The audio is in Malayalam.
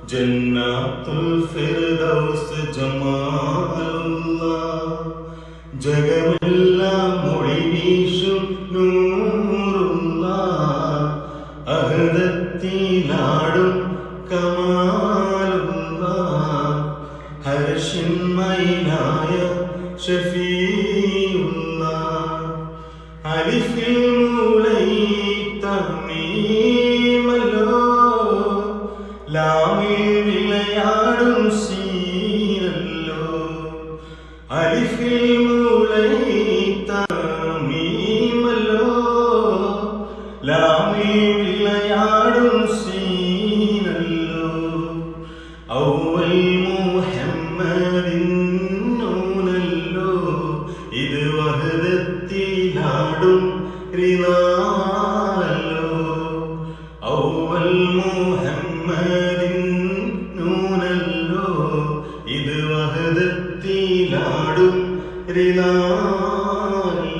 ജന്നാത്തുൽ ഫിർദൗസ് ജമാലുല്ലാഹ് ജഗമെല്ലാം മൊഴിവീശും നൂറുല്ലാഹ് അഹദത്തിലാടും കമാലുല്ലാഹ് ഹർഷിന്മയനായ ഷഫീഉല്ലാഹ് അലിഫിൽ മൂളൈത്ത മീമല്ലോ ലാമിൽ വിളയാടും സീനല്ലോ അലിഫിൽ മൂളൈത്ത മീമല്ലോ ലാമിൽ വിളയാടും സീനല്ലോ ഔവൽ മുഹമ്മദിൻ നൂനല്ലോ ഇത് വഹദത്തിലാടും റിളാല്ലോ ഔവൽ മുഹമ്മദിൻ നൂനല്ലോ ഇത് വഹദത്തിലാടും റിളാല്ലോ